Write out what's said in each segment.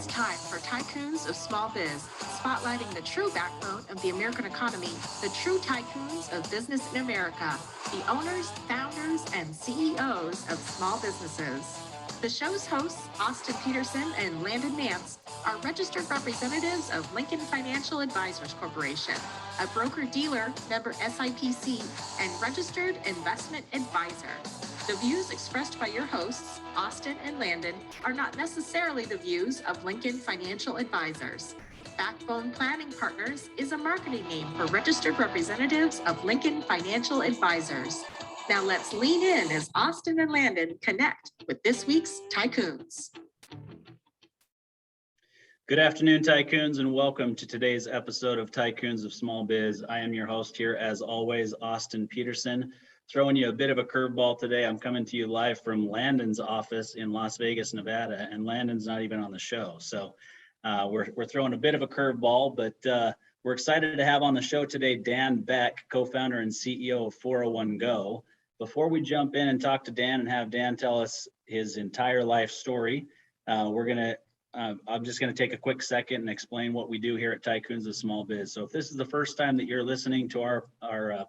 It's time for Tycoons of Small Biz, spotlighting the true backbone of the American economy, the true tycoons of business in America, the owners, founders, and CEOs of small businesses. The show's hosts, Austin Peterson and Landon Nance, are registered representatives of Lincoln Financial Advisors Corporation, a broker-dealer, member SIPC, and registered investment advisor. The views expressed by your hosts, Austin and Landon, are not necessarily the views of Lincoln Financial Advisors. Backbone Planning Partners is a marketing name for registered representatives of Lincoln Financial Advisors. Now let's lean in as Austin and Landon connect with this week's Tycoons. Good afternoon, Tycoons, and welcome to today's episode of Tycoons of Small Biz. I am your host here, as always, Austin Peterson. Throwing you a bit of a curveball today. I'm coming to you live from Landon's office in Las Vegas, Nevada, and Landon's not even on the show. So we're throwing a bit of a curveball, but we're excited to have on the show today Dan Beck, co-founder and CEO of 401 Go. Before we jump in and talk to Dan and have Dan tell us his entire life story, I'm just going to take a quick second and explain what we do here at Tycoons of Small Biz. So if this is the first time that you're listening to our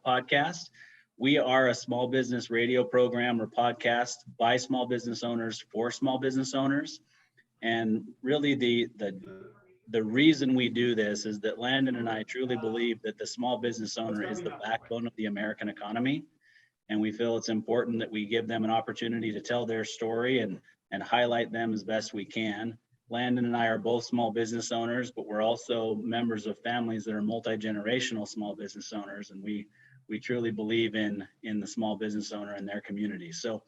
podcast, we are a small business radio program or podcast by small business owners for small business owners. And really the reason we do this is that Landon and I truly believe that the small business owner is the backbone of the American economy. And we feel it's important that we give them an opportunity to tell their story and highlight them as best we can. Landon and I are both small business owners, but we're also members of families that are multi-generational small business owners. And we truly believe in the small business owner and their community. So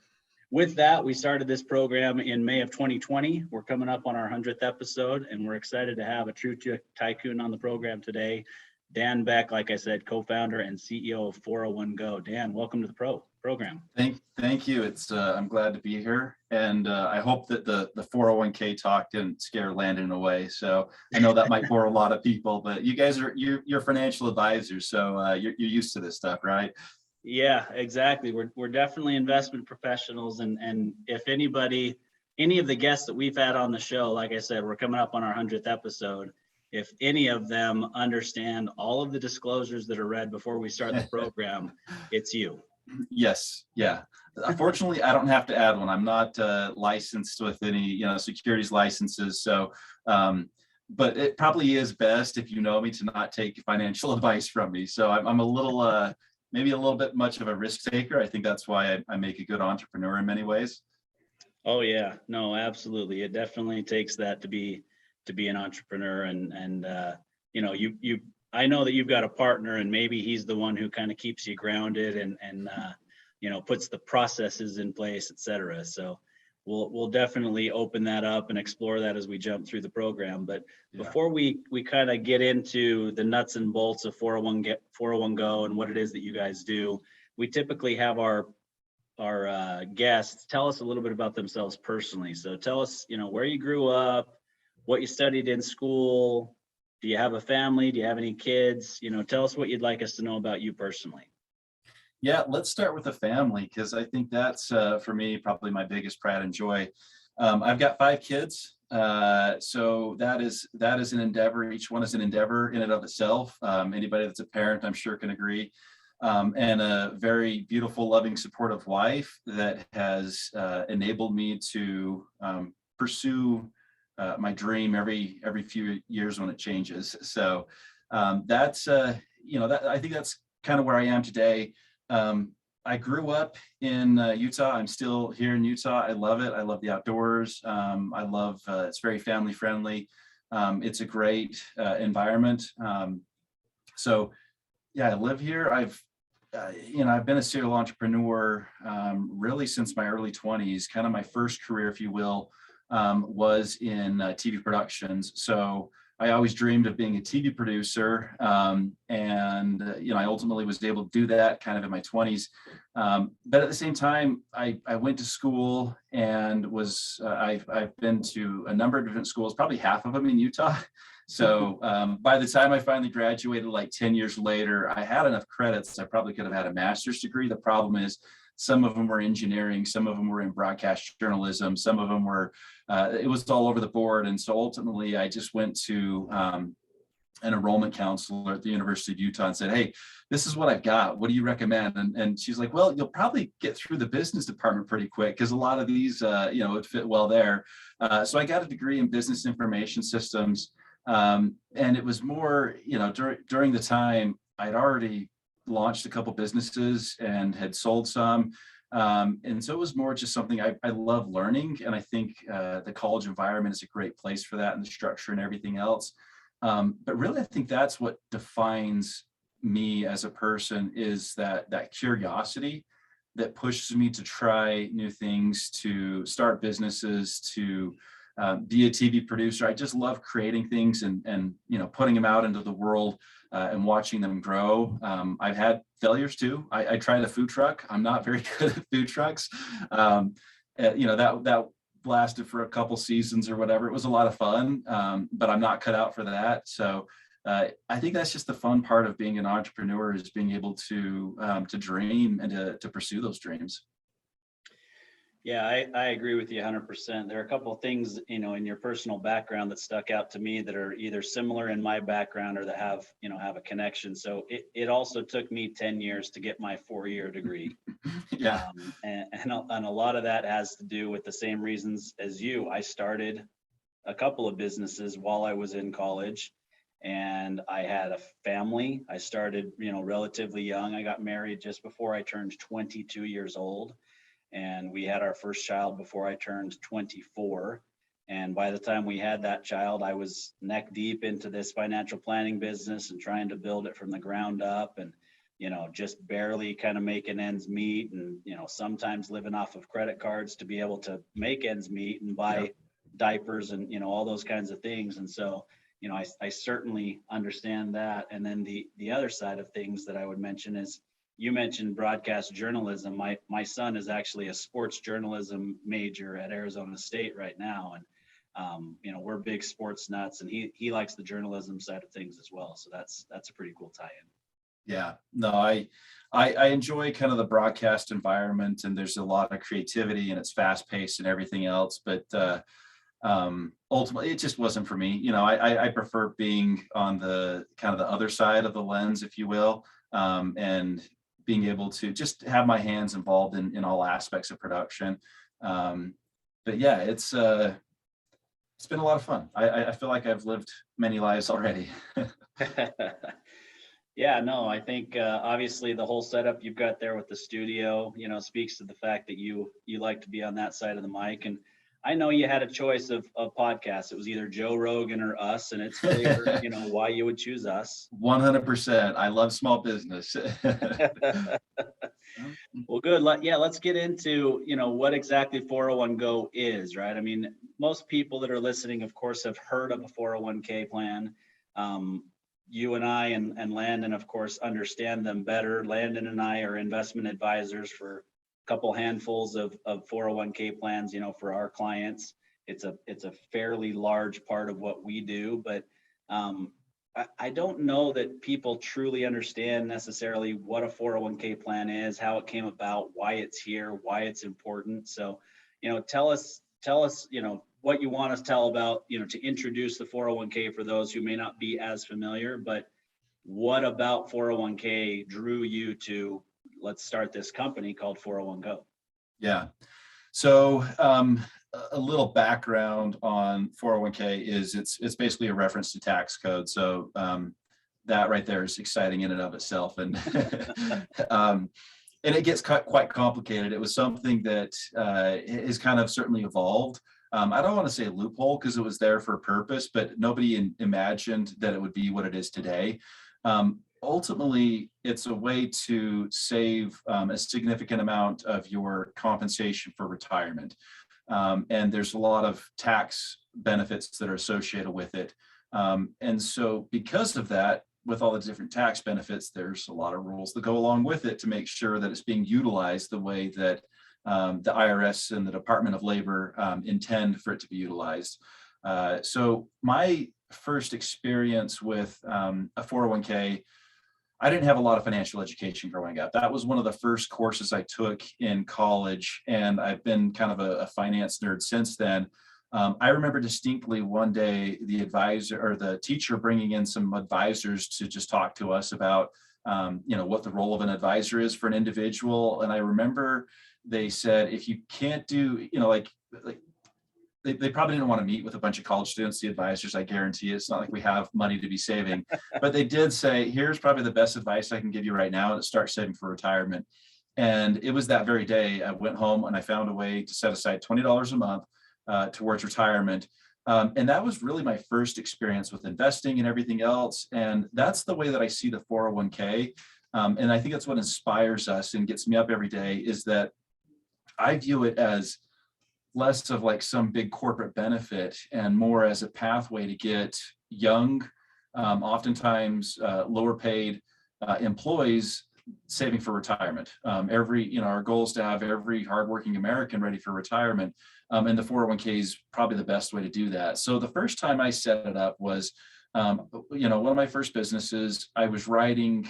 with that, we started this program in May of 2020. We're coming up on our 100th episode, and we're excited to have a true tycoon on the program today. Dan Beck, like I said, co-founder and CEO of 401 Go. Dan, welcome to the program. Thank you. I'm glad to be here, and I hope that the 401k talk didn't scare Landon away. So I know that might bore a lot of people, but you guys you're financial advisors, so you're used to this stuff, right? Yeah, exactly. We're definitely investment professionals, and if any of the guests that we've had on the show, like I said, we're coming up on our 100th episode. If any of them understand all of the disclosures that are read before we start the program, it's you. Yes. Yeah. Unfortunately, I don't have to add one. I'm not licensed with any, securities licenses. So, but it probably is best if you know me to not take financial advice from me. So I'm a little, maybe a little bit much of a risk taker. I think that's why I make a good entrepreneur in many ways. Oh yeah, no, absolutely. It definitely takes that to be an entrepreneur, and I know that you've got a partner, and maybe he's the one who kind of keeps you grounded and puts the processes in place, et cetera. So we'll definitely open that up and explore that as we jump through the program. But before we kind of get into the nuts and bolts of 401 Go and what it is that you guys do, we typically have our guests tell us a little bit about themselves personally. So tell us, where you grew up, what you studied in school. Do you have a family? Do you have any kids? Tell us what you'd like us to know about you personally. Yeah, let's start with the family, because I think that's, for me, probably my biggest pride and joy. I've got 5 kids. So that is an endeavor. Each one is an endeavor in and of itself. Anybody that's a parent, I'm sure, can agree. And a very beautiful, loving, supportive wife that has enabled me to pursue my dream every few years when it changes. So that's I think that's kind of where I am today. I grew up in Utah. I'm still here in Utah. I love it. I love the outdoors. I love it's very family friendly. It's a great environment. So yeah, I live here. I've been a serial entrepreneur really since my early 20s. Kind of my first career, if you will, was in TV productions. So I always dreamed of being a TV producer. I ultimately was able to do that kind of in my 20s. But at the same time, I went to school and I've been to a number of different schools, probably half of them in Utah. So by the time I finally graduated, like 10 years later, I had enough credits. I probably could have had a master's degree. The problem is Some of them were engineering, some of them were in broadcast journalism, some of them were, it was all over the board. And so ultimately I just went to an enrollment counselor at the University of Utah and said, hey, this is what I've got. What do you recommend? And she's like, well, you'll probably get through the business department pretty quick because a lot of these, would fit well there. So I got a degree in business information systems. And it was more, during the time I'd already launched a couple businesses and had sold some. And so it was more just something I love learning. And I think the college environment is a great place for that, and the structure and everything else. But really, I think that's what defines me as a person, is that curiosity that pushes me to try new things, to start businesses, to be a TV producer. I just love creating things and putting them out into the world and watching them grow. I've had failures too. I tried a food truck. I'm not very good at food trucks. That lasted for a couple seasons or whatever. It was a lot of fun, but I'm not cut out for that. So I think that's just the fun part of being an entrepreneur, is being able to dream and to pursue those dreams. Yeah, I agree with you 100%. There are a couple of things, in your personal background that stuck out to me that are either similar in my background or that have a connection. So it also took me 10 years to get my 4-year degree. Yeah. And a lot of that has to do with the same reasons as you. I started a couple of businesses while I was in college, and I had a family. I started, relatively young. I got married just before I turned 22 years old. And we had our first child before I turned 24. And by the time we had that child, I was neck deep into this financial planning business and trying to build it from the ground up, and, just barely kind of making ends meet, and, sometimes living off of credit cards to be able to make ends meet and buy diapers and, all those kinds of things. And so, I certainly understand that. And then the other side of things that I would mention is, you mentioned broadcast journalism. My son is actually a sports journalism major at Arizona State right now. And, we're big sports nuts, and he likes the journalism side of things as well. So that's a pretty cool tie-in. Yeah, no, I enjoy kind of the broadcast environment, and there's a lot of creativity, and it's fast paced and everything else. But ultimately, it just wasn't for me. I prefer being on the kind of the other side of the lens, if you will, and being able to just have my hands involved in all aspects of production. But yeah, it's been a lot of fun. I feel like I've lived many lives already. Yeah, no, I think obviously the whole setup you've got there with the studio, speaks to the fact that you like to be on that side of the mic. And I know you had a choice of podcasts. It was either Joe Rogan or us, and it's clear, why you would choose us. 100%. I love small business. Well, good. Let's get into, what exactly 401go is, right? I mean, most people that are listening, of course, have heard of a 401k plan. You and I and Landon, of course, understand them better. Landon and I are investment advisors for couple handfuls of 401k plans, for our clients. It's a fairly large part of what we do, but I don't know that people truly understand necessarily what a 401k plan is, how it came about, why it's here, why it's important. So, tell us, what you want to tell about, to introduce the 401k for those who may not be as familiar. But what about 401k drew you to, let's start this company called 401go? Yeah. So a little background on 401k is it's basically a reference to tax code. So that right there is exciting in and of itself. And and it gets quite complicated. It was something that has kind of certainly evolved. I don't want to say a loophole, because it was there for a purpose, but nobody imagined that it would be what it is today. Ultimately, it's a way to save a significant amount of your compensation for retirement. And there's a lot of tax benefits that are associated with it. And so because of that, with all the different tax benefits, there's a lot of rules that go along with it to make sure that it's being utilized the way that the IRS and the Department of Labor intend for it to be utilized. So my first experience with a 401k I didn't have a lot of financial education growing up. That was one of the first courses I took in college, and I've been kind of a finance nerd since then. I remember distinctly one day the advisor or the teacher bringing in some advisors to just talk to us about, what the role of an advisor is for an individual. And I remember they said, if you can't do, like they probably didn't want to meet with a bunch of college students, the advisors, I guarantee it's not like we have money to be saving, but they did say, here's probably the best advice I can give you right now, to start saving for retirement. And it was that very day I went home and I found a way to set aside $20 a month towards retirement. And that was really my first experience with investing and everything else. And that's the way that I see the 401k. And I think that's what inspires us and gets me up every day, is that I view it as less of like some big corporate benefit and more as a pathway to get young, oftentimes lower paid employees saving for retirement. Our goal is to have every hardworking American ready for retirement. And the 401k is probably the best way to do that. So the first time I set it up was, one of my first businesses. I was writing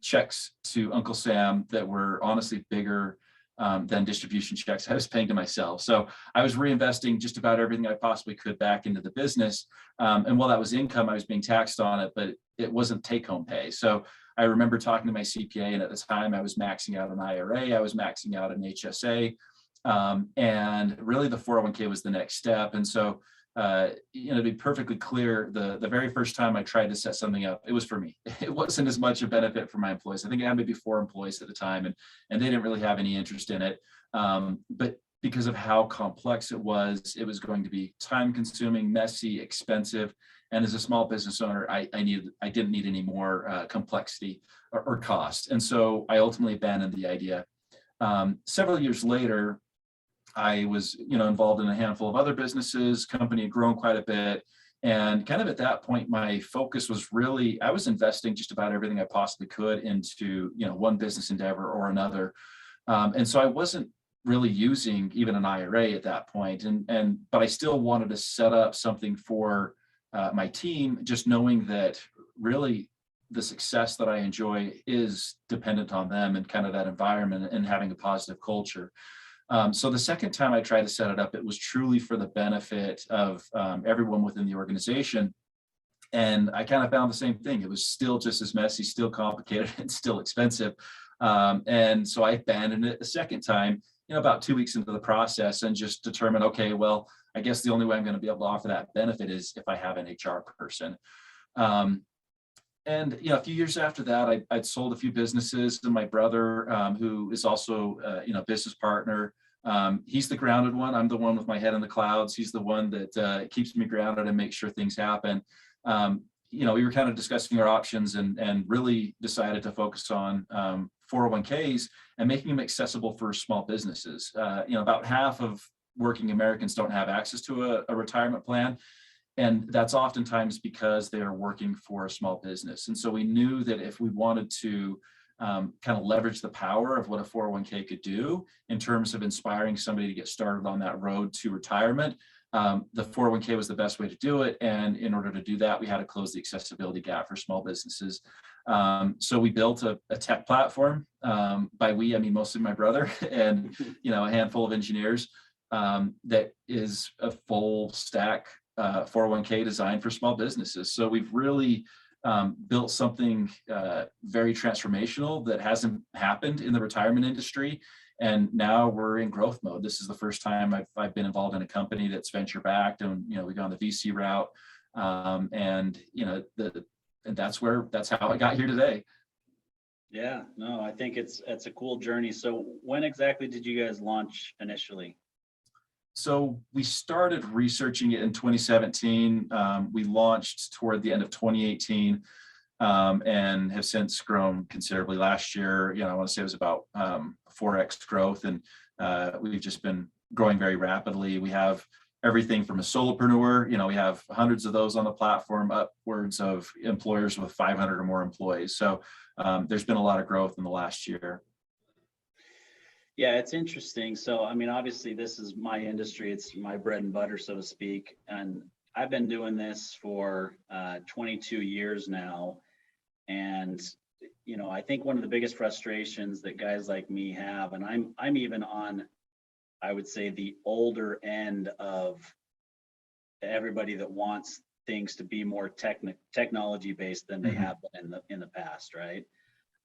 checks to Uncle Sam that were honestly bigger than distribution checks I was paying to myself. So I was reinvesting just about everything I possibly could back into the business. And while that was income, I was being taxed on it, but it wasn't take-home pay. So I remember talking to my CPA, and at the time I was maxing out an IRA, I was maxing out an HSA, and really the 401k was the next step. And so, to be perfectly clear, the very first time I tried to set something up, it was for me. It wasn't as much a benefit for my employees. I think I had maybe 4 employees at the time, and they didn't really have any interest in it. But because of how complex it was going to be time consuming, messy, expensive. And as a small business owner, I didn't need any more complexity or cost. And so I ultimately abandoned the idea. Several years later, I was, involved in a handful of other businesses. Company had grown quite a bit. And kind of at that point, my focus was really, I was investing just about everything I possibly could into, one business endeavor or another. And so I wasn't really using even an IRA at that point. But I still wanted to set up something for my team, just knowing that really the success that I enjoy is dependent on them and kind of that environment and having a positive culture. So the second time I tried to set it up, it was truly for the benefit of everyone within the organization. And I kind of found the same thing. It was still just as messy, still complicated, and still expensive. And so I abandoned it a second time, about 2 weeks into the process, and just determined, okay, well, I guess the only way I'm going to be able to offer that benefit is if I have an HR person. And a few years after that, I'd sold a few businesses, and my brother, who is also a business partner, he's the grounded one. I'm the one with my head in the clouds. He's the one that keeps me grounded and makes sure things happen. We were kind of discussing our options and really decided to focus on 401ks and making them accessible for small businesses. About half of working Americans don't have access to a retirement plan. And that's oftentimes because they are working for a small business. And so we knew that if we wanted to kind of leverage the power of what a 401k could do in terms of inspiring somebody to get started on that road to retirement, the 401k was the best way to do it. And in order to do that, we had to close the accessibility gap for small businesses. So we built a tech platform. By we, I mean mostly my brother and a handful of engineers, that is a full stack 401k designed for small businesses. So we've really built something very transformational that hasn't happened in the retirement industry. And now we're in growth mode. This is the first time I've been involved in a company that's venture backed, and we've gone the VC route, and that's how I got here today. Yeah, no, I think it's a cool journey. So when exactly did you guys launch initially? So we started researching it in 2017. We launched toward the end of 2018, and have since grown considerably. Last year, I want to say it was about 4x growth, and we've just been growing very rapidly. We have everything from a solopreneur, we have hundreds of those on the platform, upwards of employers with 500 or more employees. So there's been a lot of growth in the last year. Yeah, it's interesting. So, I mean, obviously this is my industry. It's my bread and butter, so to speak. And I've been doing this for 22 years now. And, I think one of the biggest frustrations that guys like me have, and I'm even on, I would say, the older end of everybody that wants things to be more technology based than they have been in the past, right?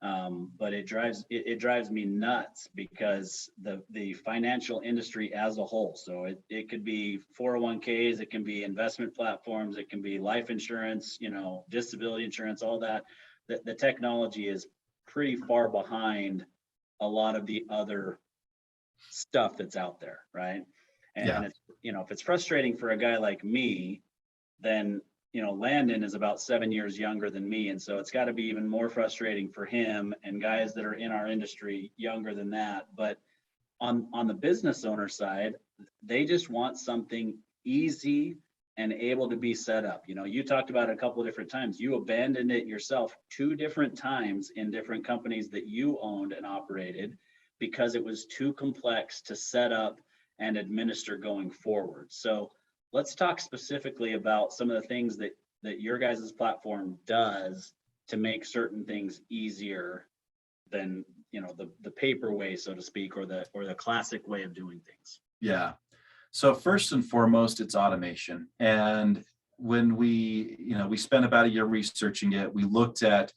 But it drives me nuts because the financial industry as a whole. So it could be 401ks, it can be investment platforms, it can be life insurance, disability insurance, all that. The technology is pretty far behind a lot of the other stuff that's out there, right? And it's, if it's frustrating for a guy like me, then Landon is about 7 years younger than me, and so it's got to be even more frustrating for him and guys that are in our industry younger than that. But on the business owner side, they just want something easy and able to be set up. You talked about it a couple of different times. You abandoned it yourself 2 different times in different companies that you owned and operated because it was too complex to set up and administer going forward. So let's talk specifically about some of the things that your guys' platform does to make certain things easier than the paper way, so to speak, or the classic way of doing things. Yeah. So first and foremost, it's automation. And when we spent about a year researching it, we looked at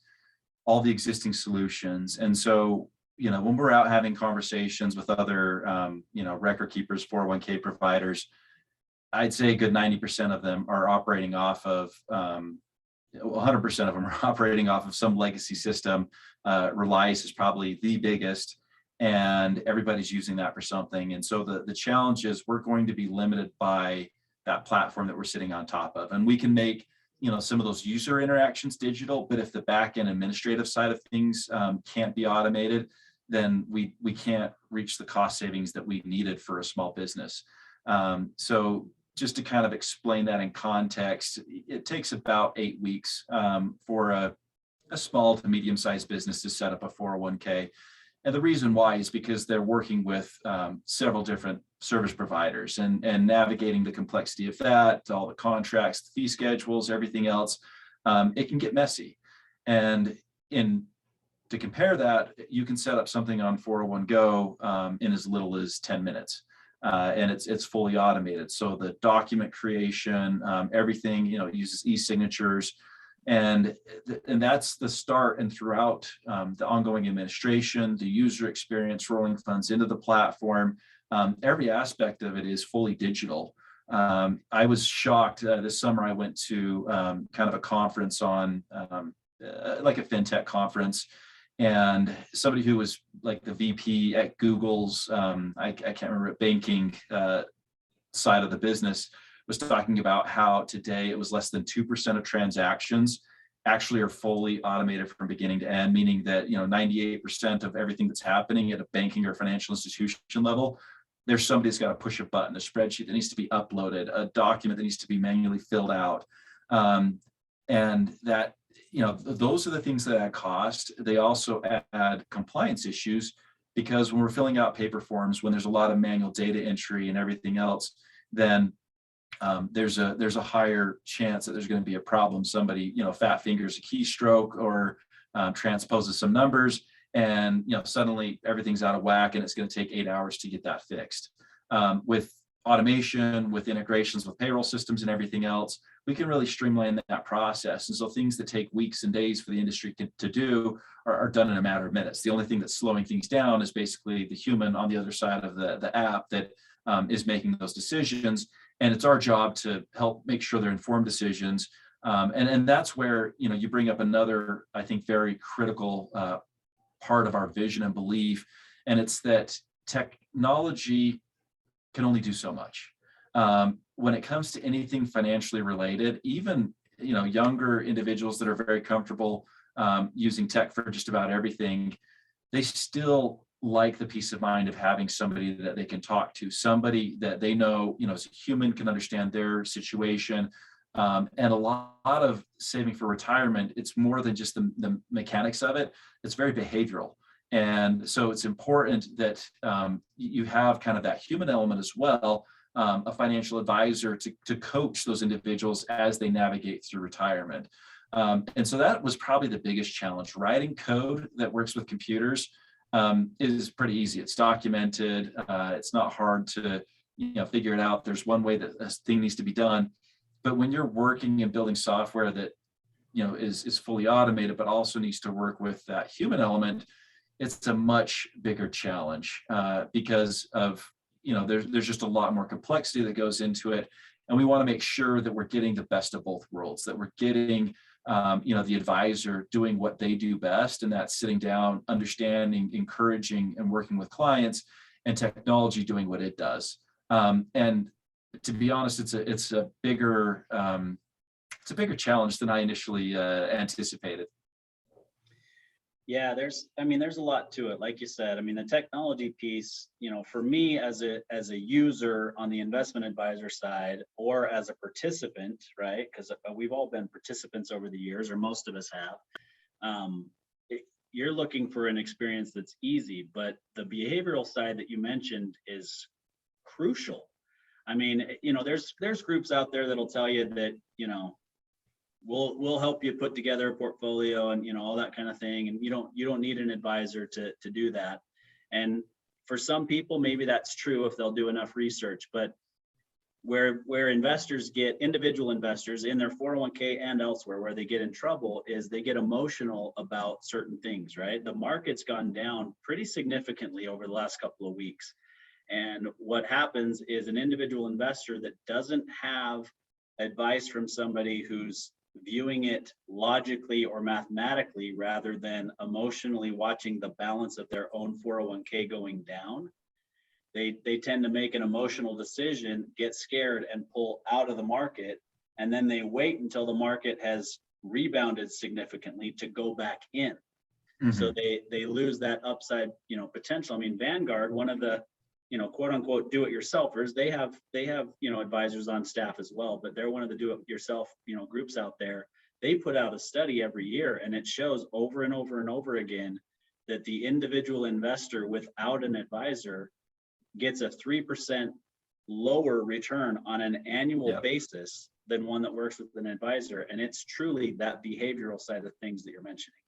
all the existing solutions. And so, when we're out having conversations with other, record keepers, 401k providers, I'd say a good 90% of them are operating off of, 100% of them are operating off of some legacy system. Reliance is probably the biggest, and everybody's using that for something. And so the challenge is we're going to be limited by that platform that we're sitting on top of. And we can make, some of those user interactions digital, but if the back end administrative side of things can't be automated, then we can't reach the cost savings that we needed for a small business. So just to kind of explain that in context, it takes about 8 weeks for a small to medium-sized business to set up a 401k. And the reason why is because they're working with several different service providers and navigating the complexity of that, all the contracts, the fee schedules, everything else. It can get messy. And to compare that, you can set up something on 401go in as little as 10 minutes. And it's fully automated. So the document creation, everything, it uses e-signatures, and that's the start. And throughout the ongoing administration, the user experience, rolling funds into the platform, every aspect of it is fully digital. I was shocked this summer. I went to kind of a conference on like a fintech conference. And somebody who was like the VP at Google's, I can't remember, banking side of the business, was talking about how today it was less than 2% of transactions actually are fully automated from beginning to end, meaning that 98% of everything that's happening at a banking or financial institution level, there's somebody that's got to push a button, a spreadsheet that needs to be uploaded, a document that needs to be manually filled out, and that. Those are the things that add cost. They also add compliance issues because when we're filling out paper forms, when there's a lot of manual data entry and everything else, then there's a higher chance that there's going to be a problem. Somebody, fat fingers a keystroke or transposes some numbers, and suddenly everything's out of whack, and it's going to take 8 hours to get that fixed. With automation, with integrations with payroll systems and everything else, we can really streamline that process. And so things that take weeks and days for the industry to do are done in a matter of minutes. The only thing that's slowing things down is basically the human on the other side of the app that is making those decisions. And it's our job to help make sure they're informed decisions. And that's where, you bring up another, I think, very critical part of our vision and belief. And it's that technology can only do so much. When it comes to anything financially related, even younger individuals that are very comfortable using tech for just about everything, they still like the peace of mind of having somebody that they can talk to, somebody that they know, as a human, can understand their situation. And a lot of saving for retirement, it's more than just the mechanics of it. It's very behavioral. And so it's important that you have kind of that human element as well, a financial advisor to coach those individuals as they navigate through retirement. And so that was probably the biggest challenge. Writing code that works with computers is pretty easy. It's documented. It's not hard to figure it out. There's one way that a thing needs to be done. But when you're working and building software that is fully automated, but also needs to work with that human element, it's a much bigger challenge because of there's just a lot more complexity that goes into it, and we want to make sure that we're getting the best of both worlds, that we're getting the advisor doing what they do best, and that's sitting down, understanding, encouraging, and working with clients, and technology doing what it does. And to be honest, it's a bigger challenge than I initially anticipated. Yeah, there's a lot to it. Like you said, the technology piece, for me as a user on the investment advisor side, or as a participant, right? Because we've all been participants over the years, or most of us have. You're looking for an experience that's easy, but the behavioral side that you mentioned is crucial. There's groups out there that'll tell you that, we'll help you put together a portfolio and all that kind of thing, and you don't need an advisor to do that. And for some people, maybe that's true if they'll do enough research. But where investors get, individual investors in their 401k and elsewhere, where they get in trouble is they get emotional about certain things, right? The market's gone down pretty significantly over the last couple of weeks. And what happens is an individual investor that doesn't have advice from somebody who's viewing it logically or mathematically rather than emotionally watching the balance of their own 401k going down, they tend to make an emotional decision, get scared, and pull out of the market. And then they wait until the market has rebounded significantly to go back in. Mm-hmm. So they lose that upside, potential. Vanguard, one of the quote unquote do-it-yourselfers, they have advisors on staff as well, but they're one of the do-it-yourself groups out there. They put out a study every year, and it shows over and over and over again that the individual investor without an advisor gets a 3% lower return on an annual basis than one that works with an advisor. And it's truly that behavioral side of things that you're mentioning.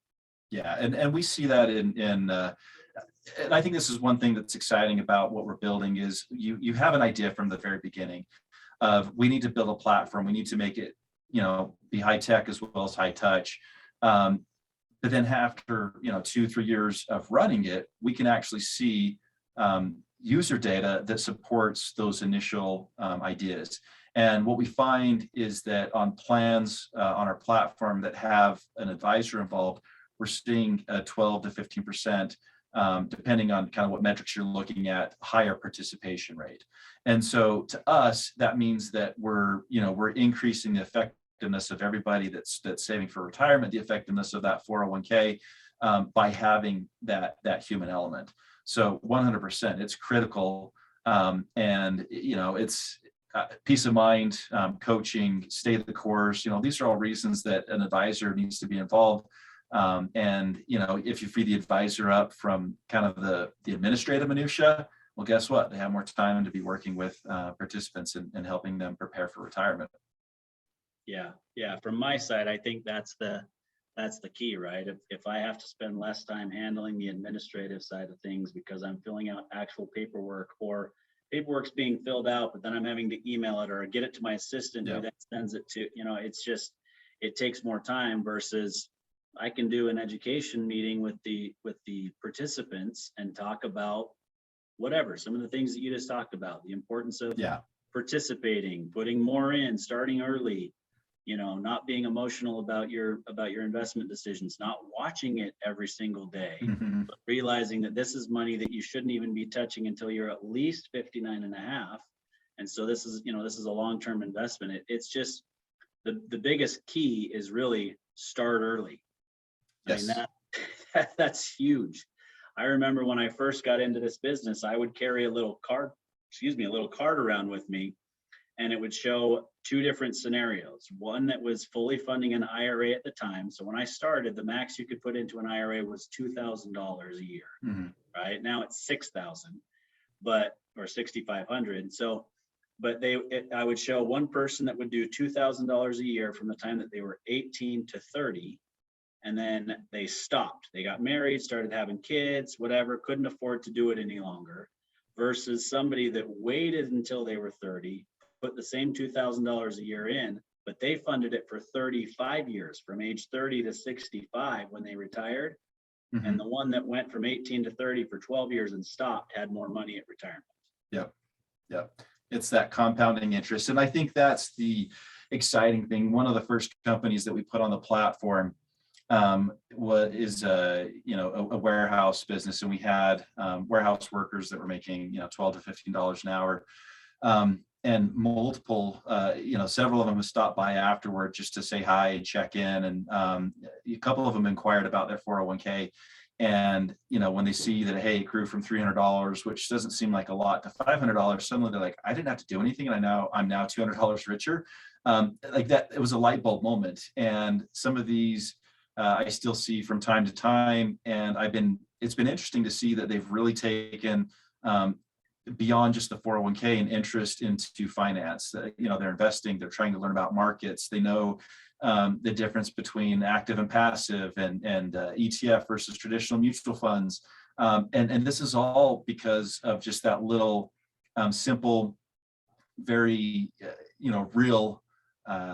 Yeah, and we see that in and I think this is one thing that's exciting about what we're building is you have an idea from the very beginning of, we need to build a platform, we need to make it be high tech as well as high touch, but then after 2-3 years of running it, we can actually see user data that supports those initial ideas. And what we find is that on plans on our platform that have an advisor involved, we're seeing a 12 to 15%, depending on kind of what metrics you're looking at, higher participation rate. And so to us, that means that we're increasing the effectiveness of everybody that's saving for retirement, the effectiveness of that 401k by having that human element. So 100%, it's critical, and it's peace of mind, coaching, stay the course. These are all reasons that an advisor needs to be involved. And if you free the advisor up from kind of the administrative minutia, well, guess what? They have more time to be working with participants and helping them prepare for retirement. Yeah. From my side, I think that's the key, right? If I have to spend less time handling the administrative side of things because I'm filling out actual paperwork, or paperwork's being filled out, but then I'm having to email it or get it to my assistant who then sends it to, it takes more time versus I can do an education meeting with the participants and talk about whatever, some of the things that you just talked about, the importance of participating, putting more in, starting early, not being emotional about your investment decisions, not watching it every single day, but realizing that this is money that you shouldn't even be touching until you're at least 59 and a half. And so this is a long-term investment. It's just the biggest key is really start early. Yes. That's huge. I remember when I first got into this business, I would carry a little card around with me, and it would show two different scenarios. One that was fully funding an IRA at the time. So when I started, the max you could put into an IRA was $2,000 a year. Right now it's $6,000, or $6,500. So but I would show one person that would do $2,000 a year from the time that they were 18 to 30. And then they stopped. They got married, started having kids, whatever, couldn't afford to do it any longer, versus somebody that waited until they were 30, put the same $2,000 a year in, but they funded it for 35 years, from age 30 to 65 when they retired. Mm-hmm. And the one that went from 18 to 30 for 12 years and stopped had more money at retirement. Yep. Yep. It's that compounding interest. And I think that's the exciting thing. One of the first companies that we put on the platform is a warehouse business, and we had warehouse workers that were making $12 to $15 an hour, and multiple several of them have stopped by afterward just to say hi and check in, and a couple of them inquired about their 401k, and when they see that, hey, it grew from $300, which doesn't seem like a lot, to $500, suddenly they're like, I didn't have to do anything, and I'm now $200 richer. Like that, it was a light bulb moment. And some of these I still see from time to time, and it's been interesting to see that they've really taken beyond just the 401k and interest into finance. They're investing, they're trying to learn about markets. They know the difference between active and passive, and ETF versus traditional mutual funds. And this is all because of just that little simple, very real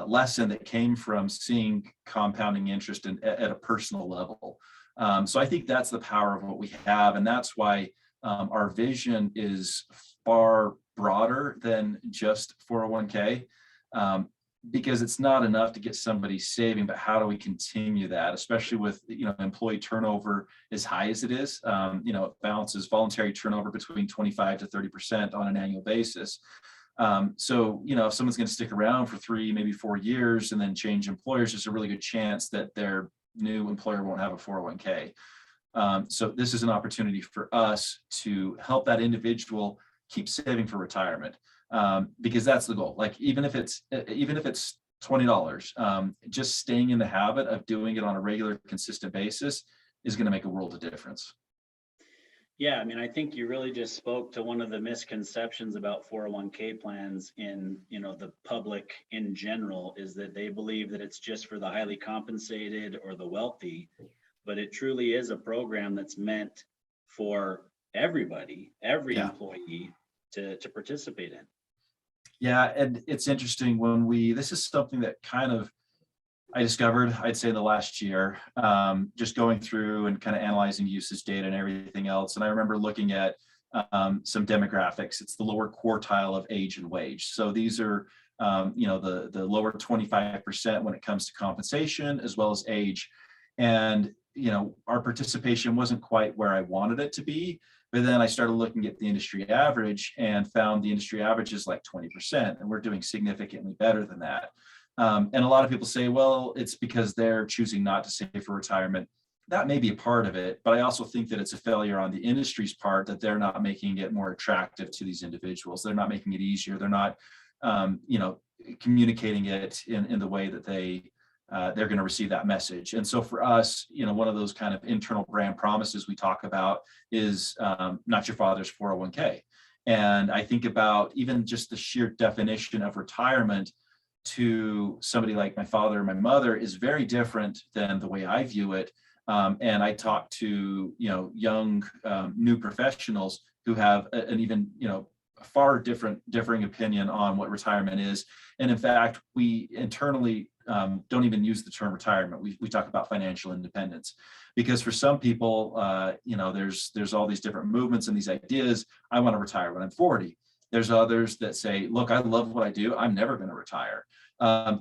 lesson that came from seeing compounding interest at a personal level. So I think that's the power of what we have, and that's why our vision is far broader than just 401k, because it's not enough to get somebody saving, but how do we continue that, especially with employee turnover as high as it is. It balances voluntary turnover between 25 to 30% on an annual basis. So if someone's going to stick around for 3, maybe 4 years and then change employers, there's a really good chance that their new employer won't have a 401k. So this is an opportunity for us to help that individual keep saving for retirement, because that's the goal. Like even if it's $20, just staying in the habit of doing it on a regular, consistent basis is going to make a world of difference. Yeah, I mean, I think you really just spoke to one of the misconceptions about 401k plans in, the public in general, is that they believe that it's just for the highly compensated or the wealthy, but it truly is a program that's meant for everybody, every employee to participate in. Yeah, and it's interesting this is something that kind of I discovered, I'd say, in the last year, just going through and kind of analyzing usage data and everything else. And I remember looking at some demographics. It's the lower quartile of age and wage. So these are, the lower 25% when it comes to compensation as well as age. And, our participation wasn't quite where I wanted it to be. But then I started looking at the industry average and found the industry average is like 20%, and we're doing significantly better than that. And a lot of people say, well, it's because they're choosing not to save for retirement. That may be a part of it, but I also think that it's a failure on the industry's part that they're not making it more attractive to these individuals. They're not making it easier. They're not, communicating it in the way that they're going to receive that message. And so for us, one of those kind of internal brand promises we talk about is not your father's 401k. And I think about even just the sheer definition of retirement to somebody like my father or my mother is very different than the way I view it. And I talk to, young, new professionals who have an even, far differing opinion on what retirement is. And in fact, we internally don't even use the term retirement. We talk about financial independence, because for some people, there's all these different movements and these ideas. I want to retire when I'm 40. There's others that say, look, I love what I do. I'm never going to retire.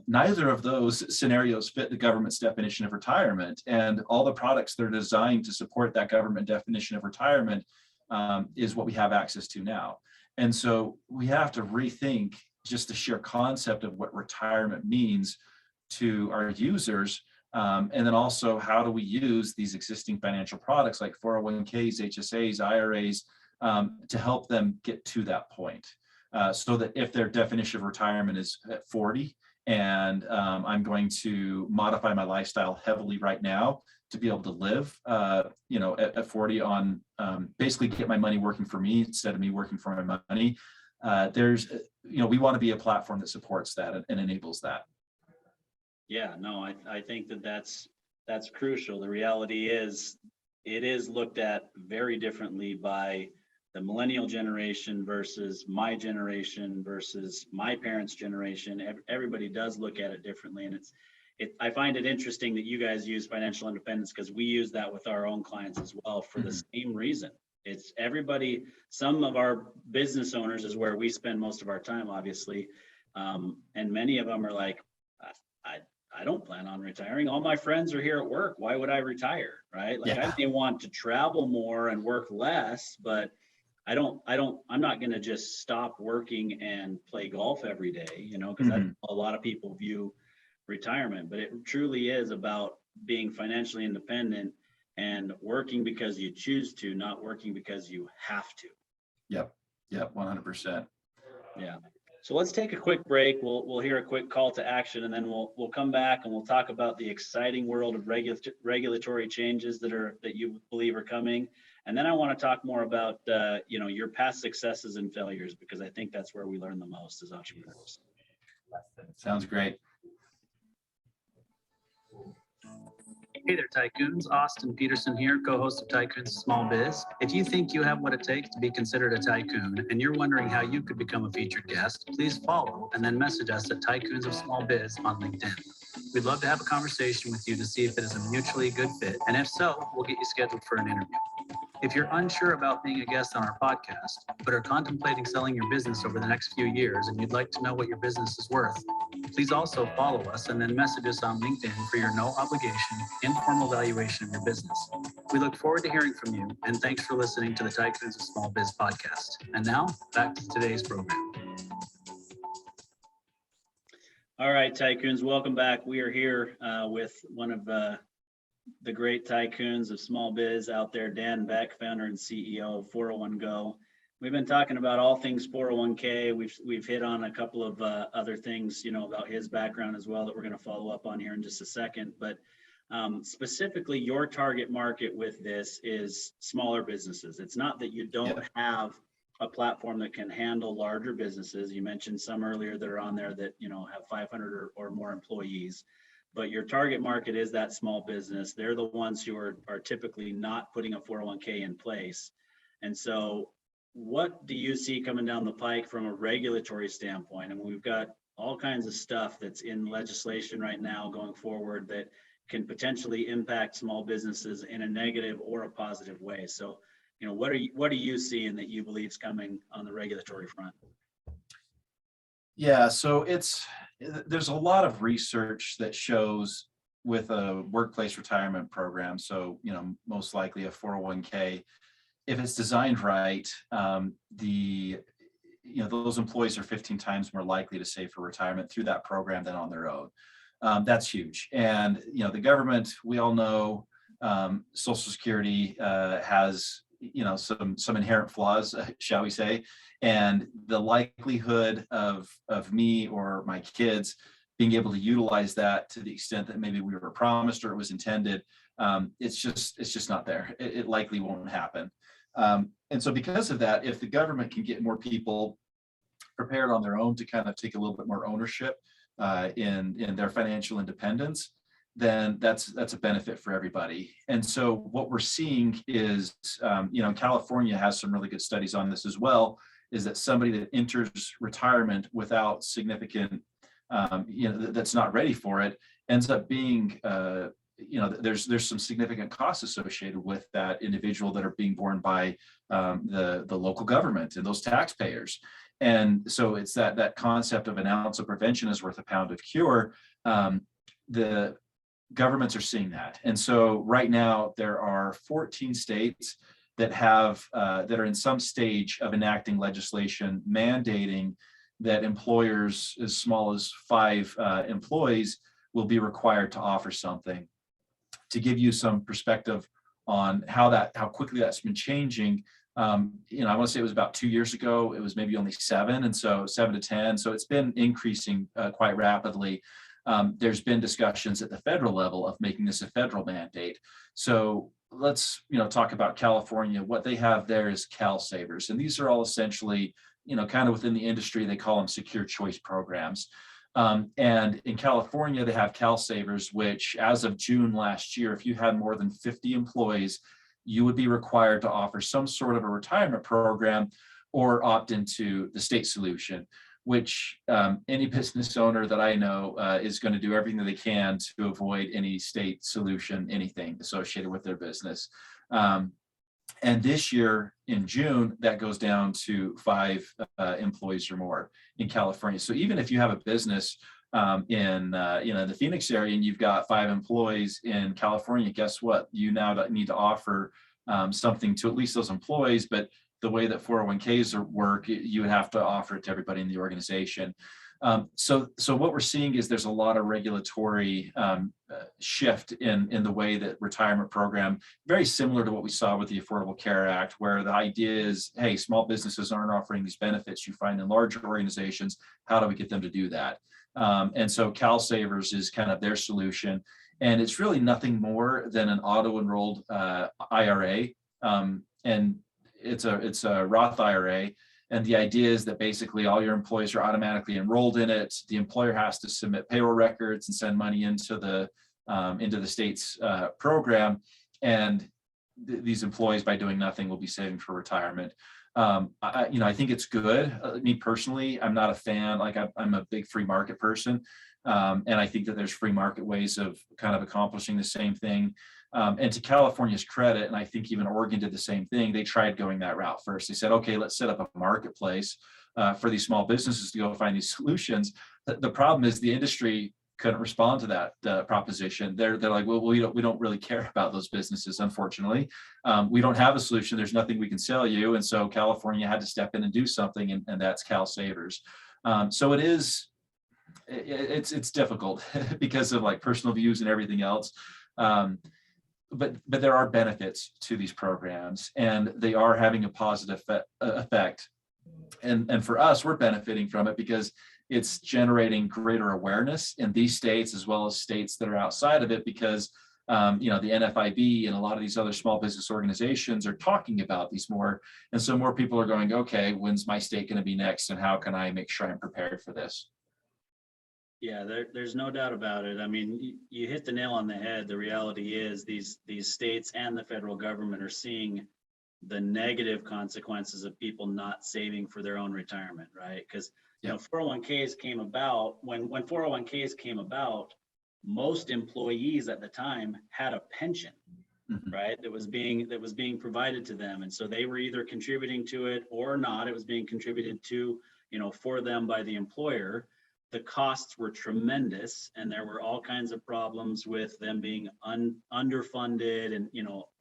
Neither of those scenarios fit the government's definition of retirement, and all the products that are designed to support that government definition of retirement is what we have access to now. And so we have to rethink just the sheer concept of what retirement means to our users. And then also, how do we use these existing financial products like 401ks, HSAs, IRAs, to help them get to that point, so that if their definition of retirement is at 40 and I'm going to modify my lifestyle heavily right now to be able to live, at 40 on basically get my money working for me instead of me working for my money. There's we want to be a platform that supports that and enables that. Yeah, no, I think that's crucial. The reality is it is looked at very differently by the millennial generation versus my generation versus my parents' generation. Everybody does look at it differently. And I find it interesting that you guys use financial independence, because we use that with our own clients as well for the same reason. It's everybody, some of our business owners is where we spend most of our time, obviously. And many of them are like, I don't plan on retiring. All my friends are here at work. Why would I retire? Right? Like, I may want to travel more and work less, but I'm not going to just stop working and play golf every day, because that's a lot of people view retirement. But it truly is about being financially independent and working because you choose to, not working because you have to. Yep. 100%. Yeah. So let's take a quick break. We'll hear a quick call to action, and then we'll come back and we'll talk about the exciting world of regulatory changes that you believe are coming. And then I want to talk more about your past successes and failures, because I think that's where we learn the most as entrepreneurs. Sounds great. Hey there, Tycoons. Austin Peterson here, co-host of Tycoons of Small Biz. If you think you have what it takes to be considered a tycoon and you're wondering how you could become a featured guest, please follow and then message us at Tycoons of Small Biz on LinkedIn. We'd love to have a conversation with you to see if it is a mutually good fit, and if so, we'll get you scheduled for an interview. If you're unsure about being a guest on our podcast, but are contemplating selling your business over the next few years and you'd like to know what your business is worth, please also follow us and then message us on LinkedIn for your no obligation, informal valuation of your business. We look forward to hearing from you, and thanks for listening to the Tycoons of Small Biz podcast. And now, back to today's program. All right, Tycoons, welcome back. We are here with one of the great tycoons of small biz out there, Dan Beck, founder and CEO of 401 Go. We've been talking about all things 401k. We've hit on a couple of other things, about his background as well, that we're going to follow up on here in just a second. But specifically, your target market with this is smaller businesses. It's not that you don't have a platform that can handle larger businesses. You mentioned some earlier that are on there that have 500 or more employees. But your target market is that small business. They're the ones who are typically not putting a 401k in place. And so what do you see coming down the pike from a regulatory standpoint? I mean, we've got all kinds of stuff that's in legislation right now going forward that can potentially impact small businesses in a negative or a positive way. So, what are you seeing that you believe is coming on the regulatory front? Yeah, so there's a lot of research that shows with a workplace retirement program, so most likely a 401k, if it's designed right, those employees are 15 times more likely to save for retirement through that program than on their own. That's huge. And the government, we all know, Social Security has some inherent flaws, shall we say, and the likelihood of me or my kids being able to utilize that to the extent that maybe we were promised or it was intended, it's just not there. It likely won't happen. And so because of that, if the government can get more people prepared on their own to kind of take a little bit more ownership in their financial independence, then that's a benefit for everybody. And so what we're seeing is, California has some really good studies on this as well, is that somebody that enters retirement without significant, that's not ready for it, ends up being, there's some significant costs associated with that individual that are being borne by the local government and those taxpayers. And so it's that concept of an ounce of prevention is worth a pound of cure. The governments are seeing that. And so right now there are 14 states that are in some stage of enacting legislation mandating that employers as small as 5 employees will be required to offer something. To give you some perspective on how quickly that's been changing, I want to say it was about 2 years ago, it was maybe only 7, and so 7 to 10. So it's been increasing quite rapidly. There's been discussions at the federal level of making this a federal mandate. So let's talk about California. What they have there is Cal Savers, and these are all essentially kind of within the industry, they call them secure choice programs. And in California, they have CalSavers, which as of June last year, if you had more than 50 employees, you would be required to offer some sort of a retirement program or opt into the state solution, which any business owner that I know is going to do everything they can to avoid any state solution, anything associated with their business. And this year in June, that goes down to 5 employees or more in California. So even if you have a business in the Phoenix area and you've got 5 employees in California, guess what? You now need to offer something to at least those employees. But the way that 401ks work, you would have to offer it to everybody in the organization. So what we're seeing is there's a lot of regulatory shift in the way that retirement program, very similar to what we saw with the Affordable Care Act, where the idea is, hey, small businesses aren't offering these benefits you find in larger organizations. How do we get them to do that? And so CalSavers is kind of their solution. And it's really nothing more than an auto-enrolled IRA. And it's a Roth IRA. And the idea is that basically all your employees are automatically enrolled in it. The employer has to submit payroll records and send money into the state's program. And these employees, by doing nothing, will be saving for retirement. I think it's good. Me personally, I'm not a fan. Like I'm a big free market person. And I think that there's free market ways of kind of accomplishing the same thing. And to California's credit, and I think even Oregon did the same thing, they tried going that route first. They said, okay, let's set up a marketplace for these small businesses to go find these solutions. The problem is the industry couldn't respond to that proposition. They're like, well, we don't really care about those businesses, unfortunately. We don't have a solution. There's nothing we can sell you. And so California had to step in and do something, and that's CalSavers. So it's difficult because of like personal views and everything else. But there are benefits to these programs, and they are having a positive effect. And for us, we're benefiting from it because it's generating greater awareness in these states as well as states that are outside of it, because the NFIB and a lot of these other small business organizations are talking about these more. And so more people are going, okay, when's my state going to be next? And how can I make sure I'm prepared for this? Yeah, there's no doubt about it. I mean, you hit the nail on the head. The reality is these states and the federal government are seeing the negative consequences of people not saving for their own retirement, right? Because 401ks came about when 401ks came about, most employees at the time had a pension, right? That was being provided to them, and so they were either contributing to it or not. It was being contributed to, for them by the employer. The costs were tremendous, and there were all kinds of problems with them being underfunded, and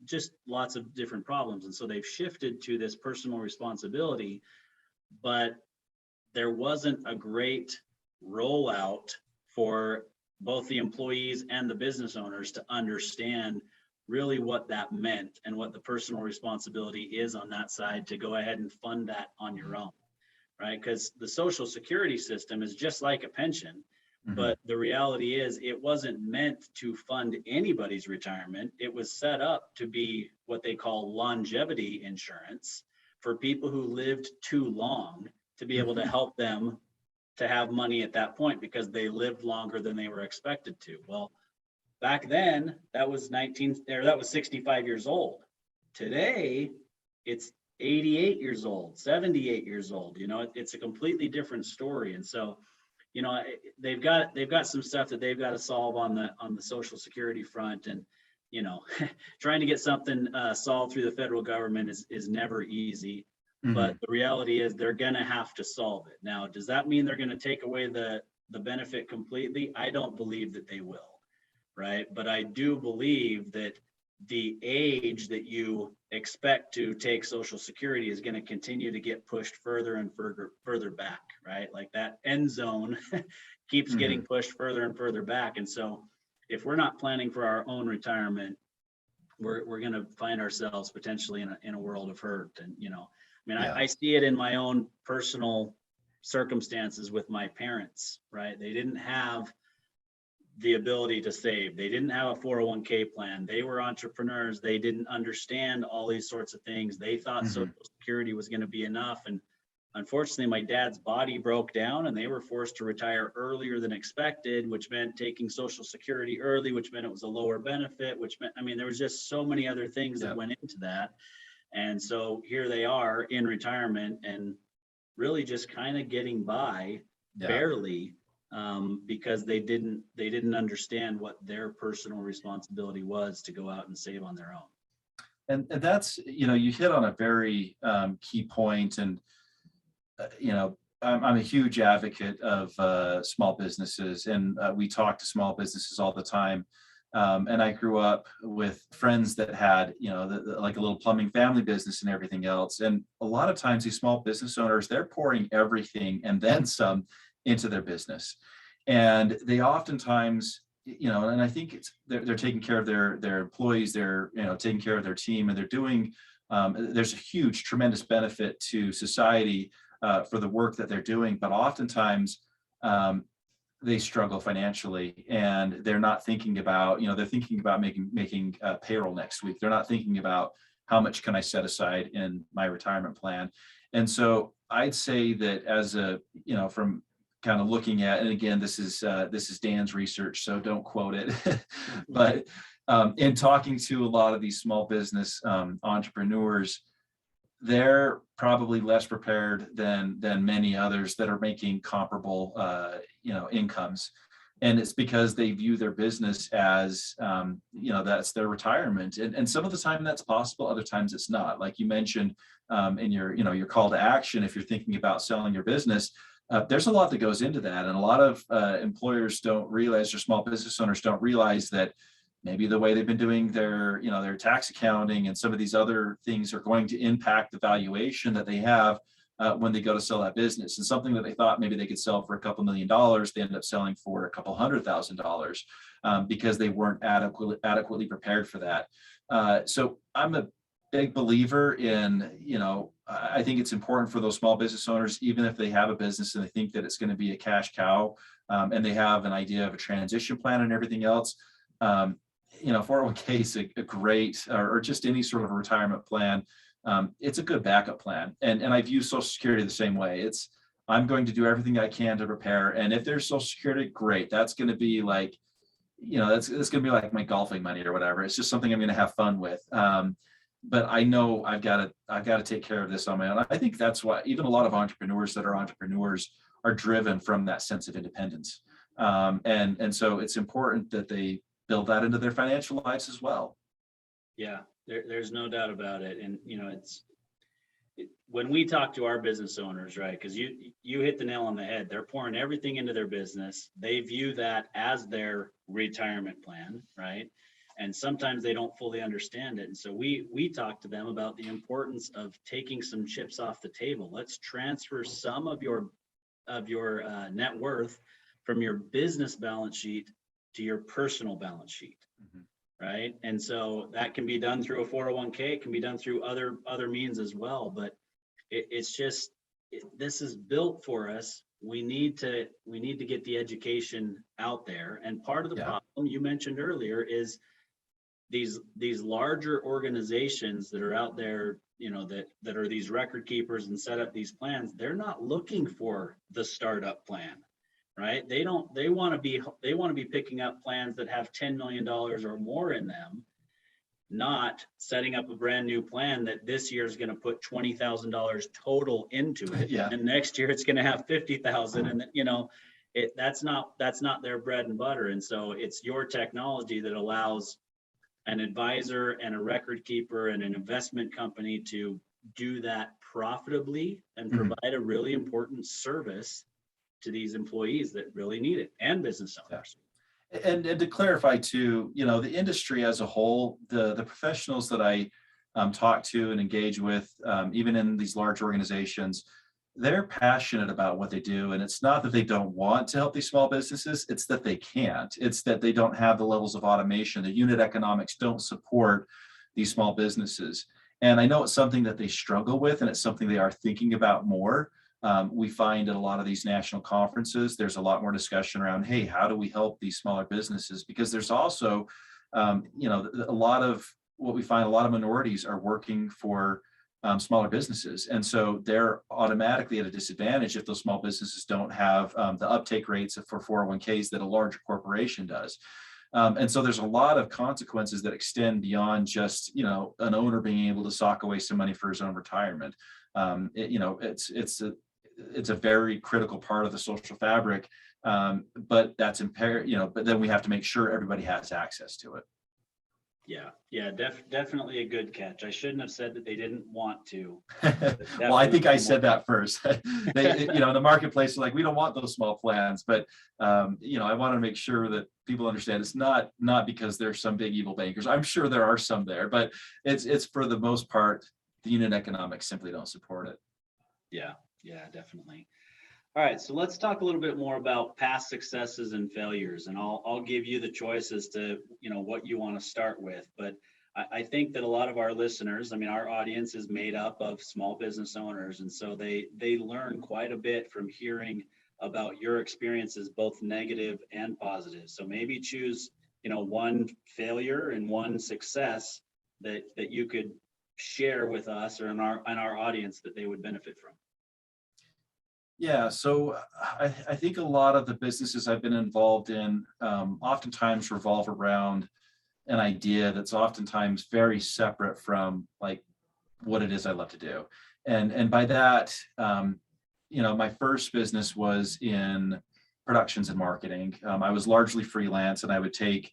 just lots of different problems. And so they've shifted to this personal responsibility, but there wasn't a great rollout for both the employees and the business owners to understand really what that meant and what the personal responsibility is on that side to go ahead and fund that on your own. Right? Because the Social Security system is just like a pension, but the reality is it wasn't meant to fund anybody's retirement. It was set up to be what they call longevity insurance for people who lived too long, to be able to help them to have money at that point because they lived longer than they were expected to. Well, back then that was 65 years old. Today, it's 88 years old, 78 years old. It's a completely different story. And so, they've got some stuff that they've got to solve on the Social Security front. And, trying to get something solved through the federal government is never easy. But the reality is they're going to have to solve it. Now, does that mean they're going to take away the benefit completely? I don't believe that they will, right? But I do believe that the age that you expect to take Social Security is going to continue to get pushed further and further back, right? Like that end zone keeps getting pushed further and further back. And so if we're not planning for our own retirement, we're going to find ourselves potentially in a world of hurt. And, I see it in my own personal circumstances with my parents, right? They didn't have the ability to save. They didn't have a 401k plan. They were entrepreneurs. They didn't understand all these sorts of things. They thought Social Security was going to be enough. And unfortunately, my dad's body broke down and they were forced to retire earlier than expected, which meant taking Social Security early, which meant it was a lower benefit, which meant, I mean, there was just so many other things that went into that. And so here they are in retirement and really just kind of getting by barely, because they didn't understand what their personal responsibility was to go out and save on their own. And that's, you hit on a very key point. And, I'm a huge advocate of small businesses, and we talk to small businesses all the time. And I grew up with friends that had, like a little plumbing family business and everything else. And a lot of times these small business owners, they're pouring everything and then some into their business. And they oftentimes, and I think they're taking care of their employees, they're, taking care of their team, and they're doing, there's a huge, tremendous benefit to society for the work that they're doing. But oftentimes, they struggle financially, and they're not thinking about, they're thinking about making payroll next week. They're not thinking about how much can I set aside in my retirement plan. And so I'd say that as from kind of looking at, and again, this is Dan's research, so don't quote it, but in talking to a lot of these small business entrepreneurs, they're probably less prepared than many others that are making comparable incomes. And it's because they view their business as that's their retirement. And some of the time that's possible, other times it's not. Like you mentioned in your call to action, if you're thinking about selling your business, there's a lot that goes into that. And a lot of employers don't realize, or small business owners don't realize, that maybe the way they've been doing their tax accounting and some of these other things are going to impact the valuation that they have when they go to sell that business. And something that they thought maybe they could sell for a couple $1 million, they end up selling for a couple $100,000 because they weren't adequately prepared for that. So I'm a big believer in, I think it's important for those small business owners, even if they have a business and they think that it's going to be a cash cow, and they have an idea of a transition plan and everything else. 401k is a great, or just any sort of retirement plan. It's a good backup plan. And I view Social Security the same way. I'm going to do everything I can to prepare. And if there's Social Security, great. That's going to be like, that's going to be like my golfing money or whatever. It's just something I'm going to have fun with. But I know I've got to take care of this on my own. I think that's why even a lot of entrepreneurs that are entrepreneurs are driven from that sense of independence. And so it's important that they build that into their financial lives as well. Yeah, there's no doubt about it. And, when we talk to our business owners, right, because you hit the nail on the head, they're pouring everything into their business. They view that as their retirement plan, right? And sometimes they don't fully understand it. And so we talk to them about the importance of taking some chips off the table. Let's transfer some of your net worth from your business balance sheet to your personal balance sheet. Right. And so that can be done through a 401k. It can be done through other means as well. But it's just, this is built for us. We need to get the education out there. And part of the problem you mentioned earlier is these larger organizations that are out there, that are these record keepers and set up these plans. They're not looking for the startup plan. Right? They want to be picking up plans that have $10 million or more in them, not setting up a brand new plan that this year is going to put $20,000 total into it. Yeah. And next year it's going to have 50,000. And that's not their bread and butter. And so it's your technology that allows an advisor and a record keeper and an investment company to do that profitably and provide a really important service to these employees that really need it, and business owners. And to clarify too, the industry as a whole, the professionals that I talk to and engage with, even in these large organizations, they're passionate about what they do. And it's not that they don't want to help these small businesses, it's that they can't. It's that they don't have the levels of automation. The unit economics don't support these small businesses. And I know it's something that they struggle with, and it's something they are thinking about more. We find at a lot of these national conferences, there's a lot more discussion around, hey, how do we help these smaller businesses? Because there's also, a lot of what we find, a lot of minorities are working for smaller businesses. And so they're automatically at a disadvantage if those small businesses don't have the uptake rates for 401ks that a larger corporation does. And so there's a lot of consequences that extend beyond just, an owner being able to sock away some money for his own retirement. It's a very critical part of the social fabric, but that's impaired, but then we have to make sure everybody has access to it. Yeah, definitely a good catch. I shouldn't have said that they didn't want to. Well, I think I said that first. They, in the marketplace, like, we don't want those small plans, but I want to make sure that people understand it's not because there's some big evil bankers. I'm sure there are some there, but it's for the most part, the unit economics simply don't support it. Yeah, definitely. All right, so let's talk a little bit more about past successes and failures, and I'll give you the choice as to what you want to start with. But I think that a lot of our listeners, our audience is made up of small business owners, and so they learn quite a bit from hearing about your experiences, both negative and positive. So maybe choose one failure and one success that you could share with us or in our audience that they would benefit from. Yeah, so I think a lot of the businesses I've been involved in oftentimes revolve around an idea that's oftentimes very separate from like what it is I love to do. And by that, my first business was in productions and marketing. I was largely freelance, and I would take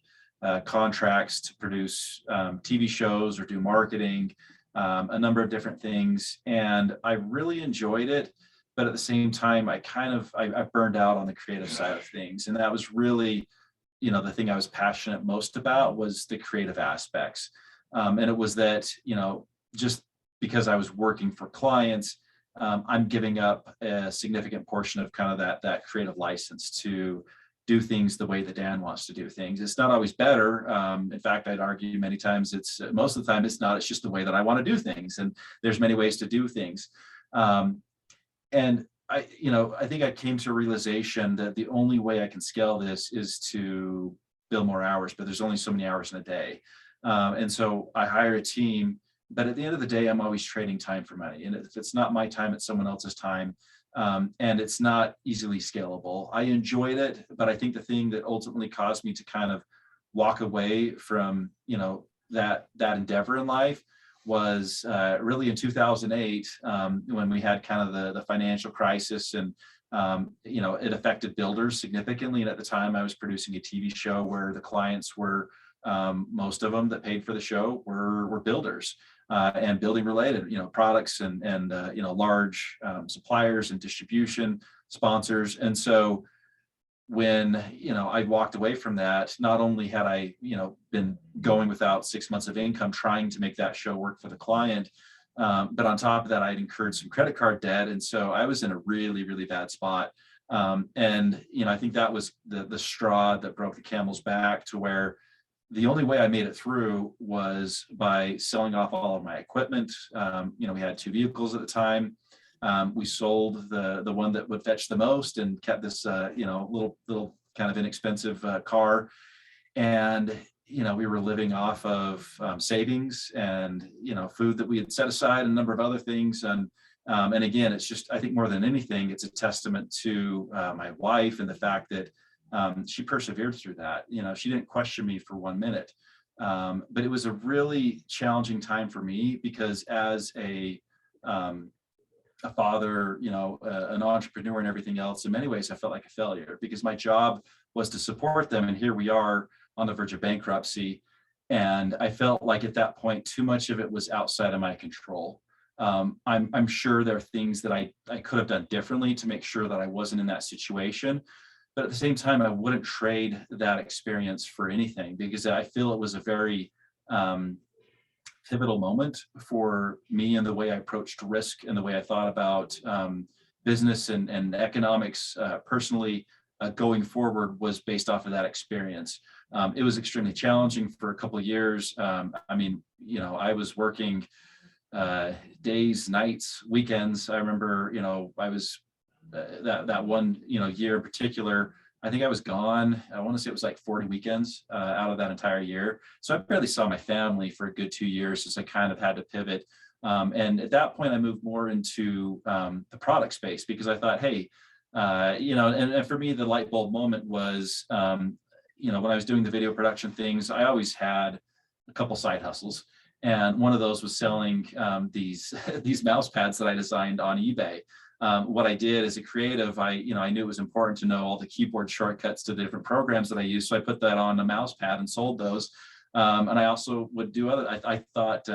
contracts to produce TV shows or do marketing, a number of different things. And I really enjoyed it. But at the same time, I burned out on the creative side of things. And that was really, the thing I was passionate most about was the creative aspects. And it was that, just because I was working for clients, I'm giving up a significant portion of kind of that creative license to do things the way that Dan wants to do things. It's not always better. In fact, I'd argue many times most of the time it's not, it's just the way that I want to do things. And there's many ways to do things. And I think I came to a realization that the only way I can scale this is to bill more hours, but there's only so many hours in a day. And so I hire a team, but at the end of the day, I'm always trading time for money. And if it's not my time, it's someone else's time. And it's not easily scalable. I enjoyed it, but I think the thing that ultimately caused me to kind of walk away from, that endeavor in life was really in 2008, when we had kind of the financial crisis, and it affected builders significantly. And at the time, I was producing a TV show where the clients were, most of them that paid for the show were builders and building related, products and large suppliers and distribution sponsors. And so when I walked away from that, not only had I been going without 6 months of income trying to make that show work for the client, but on top of that, I'd incurred some credit card debt, and so I was in a really, really bad spot. And I think that was the straw that broke the camel's back, to where the only way I made it through was by selling off all of my equipment. We had 2 vehicles at the time. We sold the one that would fetch the most and kept this little kind of inexpensive car. And we were living off of savings and food that we had set aside, and a number of other things. And again, it's just, I think more than anything, it's a testament to my wife and the fact that she persevered through that. She didn't question me for 1 minute. But it was a really challenging time for me, because as a father, an entrepreneur and everything else, in many ways I felt like a failure, because my job was to support them. And here we are on the verge of bankruptcy. And I felt like at that point, too much of it was outside of my control. I'm sure there are things that I could have done differently to make sure that I wasn't in that situation. But at the same time, I wouldn't trade that experience for anything, because I feel it was a very pivotal moment for me in the way I approached risk and the way I thought about business and economics personally going forward, was based off of that experience. It was extremely challenging for a couple of years. I was working days, nights, weekends. I remember, I was that one, year in particular, I think I was gone. I want to say it was like 40 weekends out of that entire year. So I barely saw my family for a good 2 years, as I kind of had to pivot And at that point, I moved more into the product space because I thought, hey, and for me, the light bulb moment was, when I was doing the video production things, I always had a couple side hustles. And one of those was selling these these mouse pads that I designed on eBay. What I did as a creative, I knew it was important to know all the keyboard shortcuts to the different programs that I use. So I put that on a mouse pad and sold those. And I also would do I thought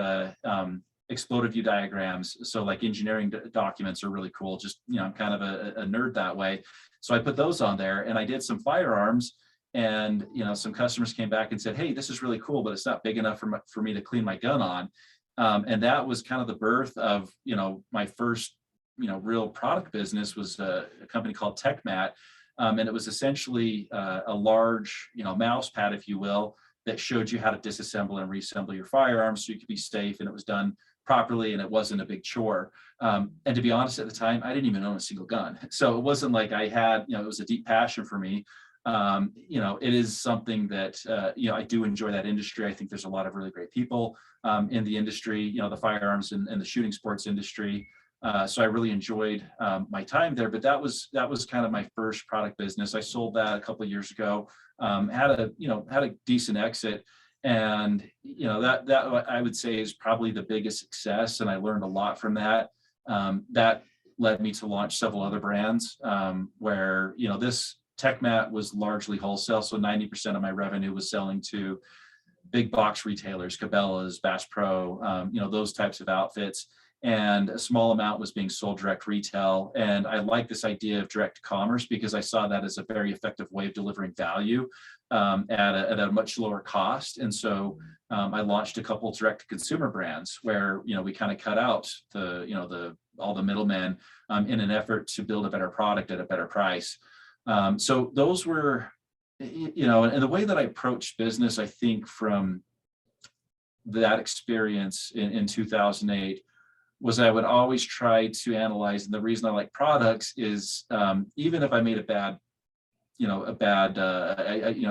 exploded view diagrams. So like engineering documents are really cool. Just, I'm kind of a nerd that way. So I put those on there, and I did some firearms, and, some customers came back and said, hey, this is really cool, but it's not big enough for me to clean my gun on. And that was kind of the birth of, my first, real product business was a company called TechMat. And it was essentially a large, mouse pad, if you will, that showed you how to disassemble and reassemble your firearms so you could be safe, and it was done properly and it wasn't a big chore. And to be honest, at the time, I didn't even own a single gun. So it wasn't like I had, it was a deep passion for me. It is something that, I do enjoy that industry. I think there's a lot of really great people in the industry, the firearms and the shooting sports industry. So I really enjoyed my time there, but that was kind of my first product business. I sold that a couple of years ago, had a decent exit. And, that I would say is probably the biggest success. And I learned a lot from that. That led me to launch several other brands where, this TechMat was largely wholesale. So 90% of my revenue was selling to big box retailers, Cabela's, Bass Pro, those types of outfits. And a small amount was being sold direct retail. And I like this idea of direct commerce because I saw that as a very effective way of delivering value at a much lower cost. And so I launched a couple direct to consumer brands where, we kind of cut out all the middlemen in an effort to build a better product at a better price. So those were, and the way that I approached business, I think from that experience in 2008, was I would always try to analyze. And the reason I like products is even if I made I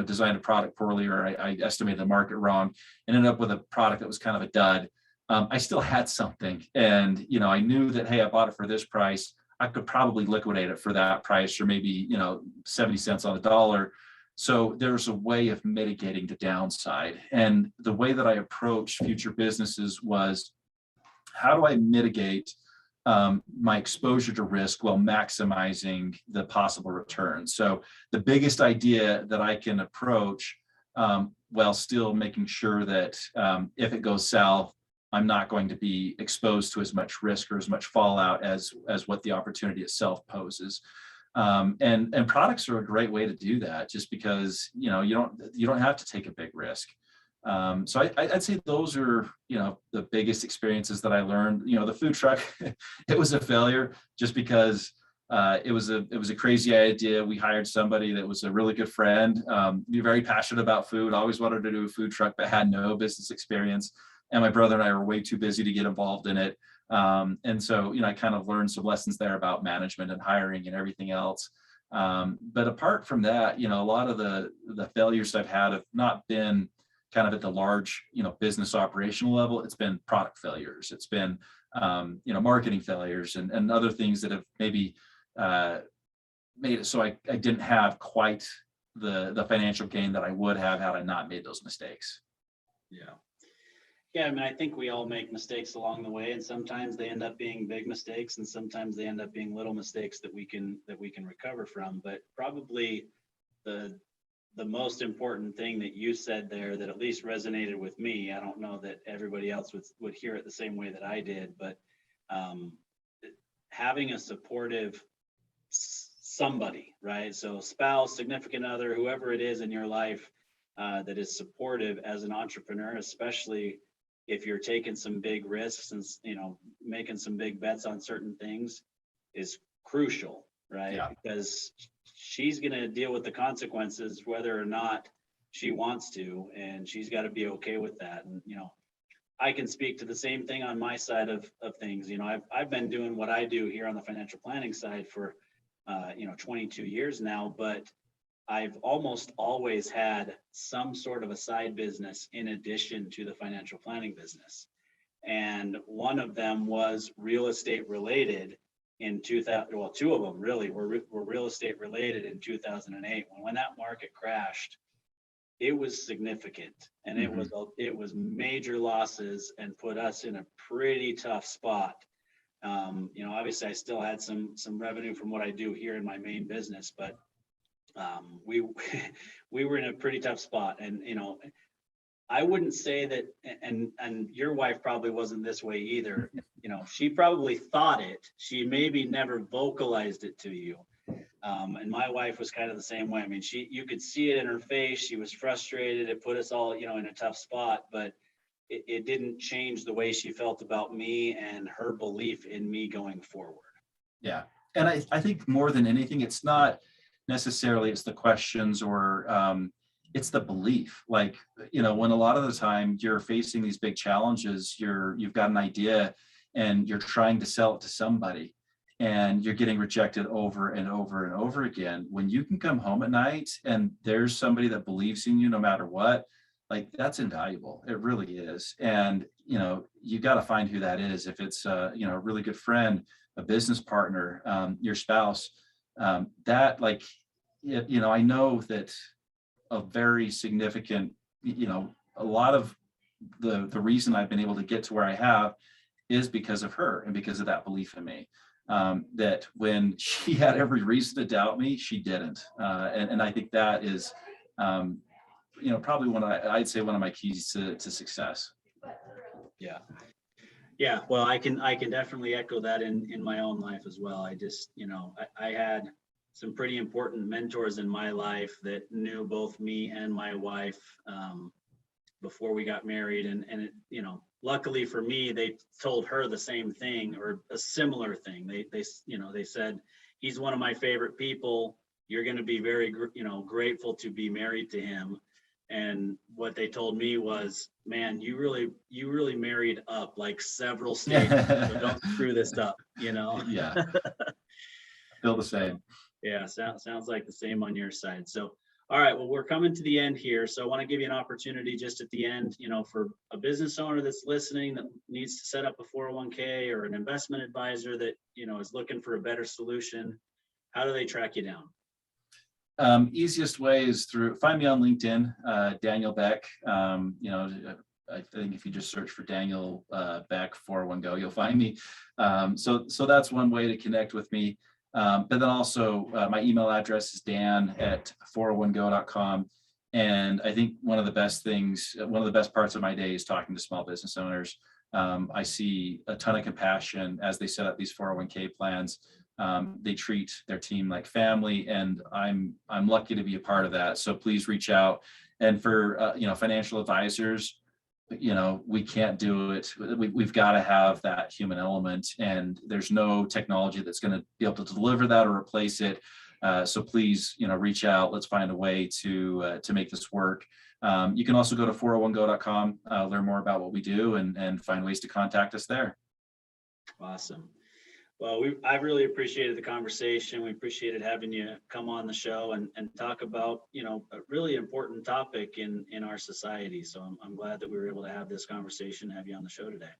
designed a product poorly, or I estimated the market wrong and ended up with a product that was kind of a dud, I still had something. And, I knew that, hey, I bought it for this price. I could probably liquidate it for that price, or maybe, 70 cents on the dollar. So there's a way of mitigating the downside. And the way that I approached future businesses was, how do I mitigate my exposure to risk while maximizing the possible return? So the biggest idea that I can approach while still making sure that if it goes south, I'm not going to be exposed to as much risk or as much fallout as what the opportunity itself poses. And products are a great way to do that, just because you don't have to take a big risk. So I'd say those are, the biggest experiences that I learned. The food truck, it was a failure just because it was a crazy idea. We hired somebody that was a really good friend, very passionate about food, always wanted to do a food truck, but had no business experience. And my brother and I were way too busy to get involved in it. And so, I kind of learned some lessons there about management and hiring and everything else. But apart from that, a lot of the failures I've had have not been kind of at the large, business operational level. It's been product failures. It's been, marketing failures and other things that have maybe made it so I didn't have quite the financial gain that I would have had I not made those mistakes. Yeah. Yeah, I mean, I think we all make mistakes along the way, and sometimes they end up being big mistakes, and sometimes they end up being little mistakes that we can recover from. But probably the most important thing that you said there that at least resonated with me, I don't know that everybody else would hear it the same way that I did, but having a supportive somebody, right? So spouse, significant other, whoever it is in your life that is supportive as an entrepreneur, especially if you're taking some big risks and, making some big bets on certain things, is crucial, right? Yeah. Because she's going to deal with the consequences whether or not she wants to, and she's got to be okay with that. And, I can speak to the same thing on my side of things. I've been doing what I do here on the financial planning side for 22 years now, but I've almost always had some sort of a side business in addition to the financial planning business. And one of them was real estate related in 2000. Well, two of them really were real estate related in 2008. When that market crashed, it was significant, and it was major losses and put us in a pretty tough spot. Obviously I still had some revenue from what I do here in my main business, but we were in a pretty tough spot. And I wouldn't say that, and your wife probably wasn't this way either. She probably thought it. She maybe never vocalized it to you. And my wife was kind of the same way. I mean, you could see it in her face. She was frustrated. It put us all, in a tough spot, but it didn't change the way she felt about me and her belief in me going forward. Yeah. And I think more than anything, it's not necessarily it's the questions or it's the belief. Like, when a lot of the time you're facing these big challenges, you've got an idea and you're trying to sell it to somebody and you're getting rejected over and over and over again. When you can come home at night and there's somebody that believes in you no matter what, like that's invaluable. It really is. And, you got to find who that is. If it's, a really good friend, a business partner, your spouse, that like, I know that a very significant, a lot of the reason I've been able to get to where I have is because of her and because of that belief in me. That when she had every reason to doubt me, she didn't. And I think that is, probably I'd say one of my keys to success. Yeah. Yeah. Well, I can definitely echo that in my own life as well. I just, I had some pretty important mentors in my life that knew both me and my wife before we got married. And it, luckily for me, they told her the same thing or a similar thing. They said, he's one of my favorite people. You're going to be very, grateful to be married to him. And what they told me was, man, you really married up like several stages. So don't screw this up, Yeah. Feel the same. Yeah, sounds like the same on your side. So, all right, well, we're coming to the end here. So I want to give you an opportunity just at the end, for a business owner that's listening that needs to set up a 401k or an investment advisor that, is looking for a better solution. How do they track you down? Easiest way is find me on LinkedIn, Daniel Beck. I think if you just search for Daniel Beck 401go, you'll find me. So that's one way to connect with me. But then also my email address is dan@401go.com. And I think one of the best parts of my day is talking to small business owners. I see a ton of compassion as they set up these 401k plans. They treat their team like family, and I'm lucky to be a part of that. So please reach out. And for financial advisors, we can't do it. We've got to have that human element, and there's no technology that's going to be able to deliver that or replace it. So please, reach out. Let's find a way to make this work. You can also go to 401go.com, learn more about what we do, and find ways to contact us there. Awesome. Well, I've really appreciated the conversation. We appreciated having you come on the show and talk about, a really important topic in our society. So I'm glad that we were able to have this conversation, have you on the show today.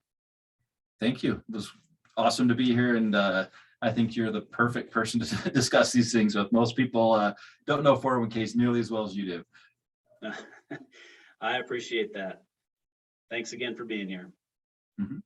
Thank you. It was awesome to be here. And I think you're the perfect person to discuss these things with. Most people don't know 401ks nearly as well as you do. I appreciate that. Thanks again for being here. Mm-hmm.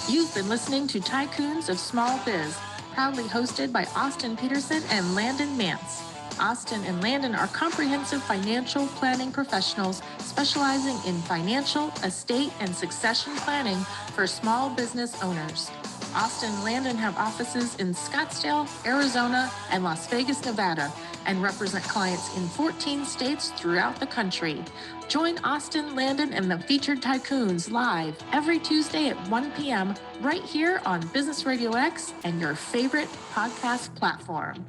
You've been listening to Tycoons of Small Biz, proudly hosted by Austin Peterson and Landon Mance. Austin and Landon are comprehensive financial planning professionals specializing in financial, estate, and succession planning for small business owners. Austin and Landon have offices in Scottsdale, Arizona, and Las Vegas, Nevada, and represent clients in 14 states throughout the country. Join Austin, Landon, and the featured Tycoons live every Tuesday at 1 p.m. right here on Business Radio X and your favorite podcast platform.